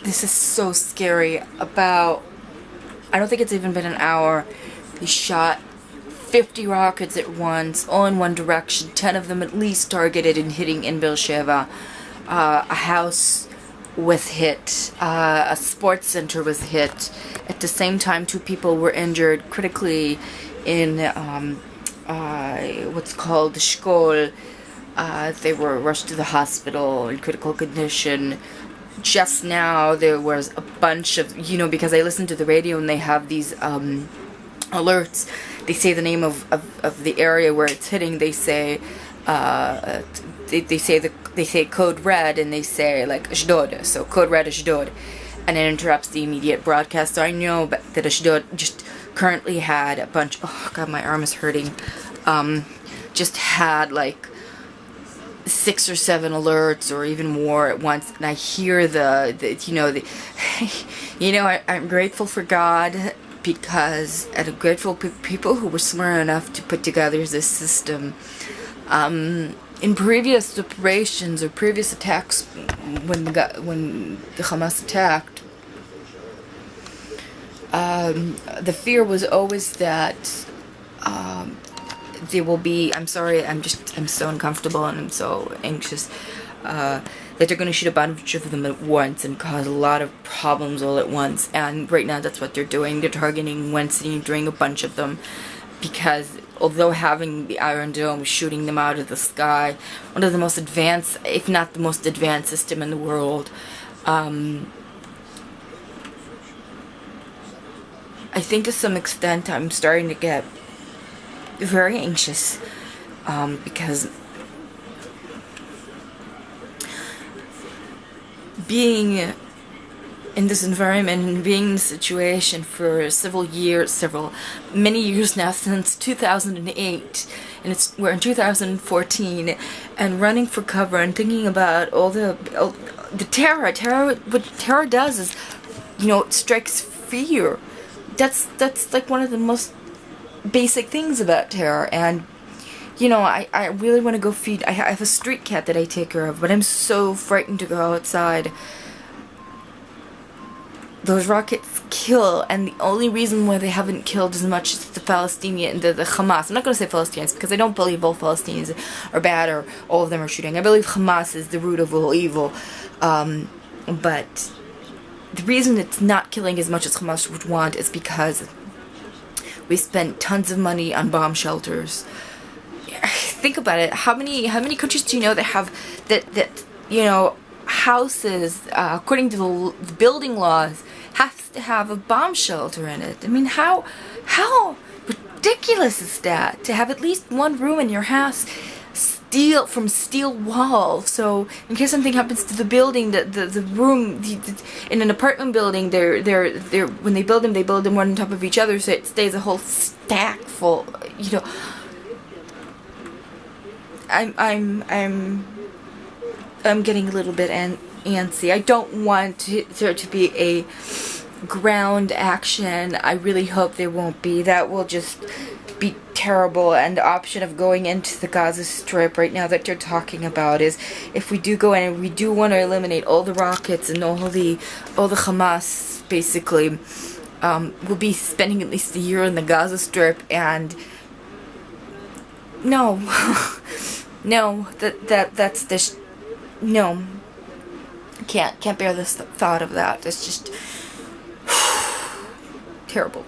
this is so scary. I don't think it's even been an hour. They shot 50 rockets at once, all in one direction, 10 of them at least targeted and hitting in Beersheba. A house was hit, a sports center was hit. At the same time, 2 people were injured critically in what's called the Shkol. They were rushed to the hospital in critical condition. Just now, there was a bunch of, because I listen to the radio and they have these alerts. They say the name of the area where it's hitting. They say they say code red, and they say like Ashdod. So code red Ashdod, and it interrupts the immediate broadcast. So I know that Ashdod just currently had a bunch. Oh God, my arm is hurting. Just had like 6 or 7 alerts or even more at once, and I hear I'm grateful for God, because and I'm grateful for people who were smart enough to put together this system. In previous operations or previous attacks, when the Hamas attacked, the fear was always that there will be, I'm sorry, I'm so uncomfortable and I'm so anxious, that they're going to shoot a bunch of them at once and cause a lot of problems all at once. And right now that's what they're doing. They're targeting one city and doing a bunch of them, because although having the Iron Dome, shooting them out of the sky, one of the most advanced, if not the most advanced system in the world, I think to some extent I'm starting to get very anxious, because being in this environment and being in this situation for many years now, since 2008, and we're in 2014, and running for cover and thinking about all the terror. What terror does is, it strikes fear. That's like one of the most basic things about terror. And I really want to go feed. I have a street cat that I take care of, but I'm so frightened to go outside. Those rockets kill, and the only reason why they haven't killed as much as the Palestinian, the Hamas. I'm not going to say Palestinians, because I don't believe all Palestinians are bad or all of them are shooting. I believe Hamas is the root of all evil. But the reason it's not killing as much as Hamas would want is because we spent tons of money on bomb shelters. Think about it. How many countries do you know that have houses, according to the building laws, has to have a bomb shelter in it? I mean, how ridiculous is that, to have at least one room in your house from steel walls, so in case something happens to the building, the room in an apartment building, they're when they build them one on top of each other, so it stays a whole stack full. I'm getting a little bit antsy. I don't want there to be a ground action. I really hope there won't be. That will just be terrible. And the option of going into the Gaza Strip right now that they're talking about is, if we do go in and we do want to eliminate all the rockets and all the Hamas, basically, we'll be spending at least a year in the Gaza Strip. And no, that's this. No, can't bear this thought of that. It's just terrible.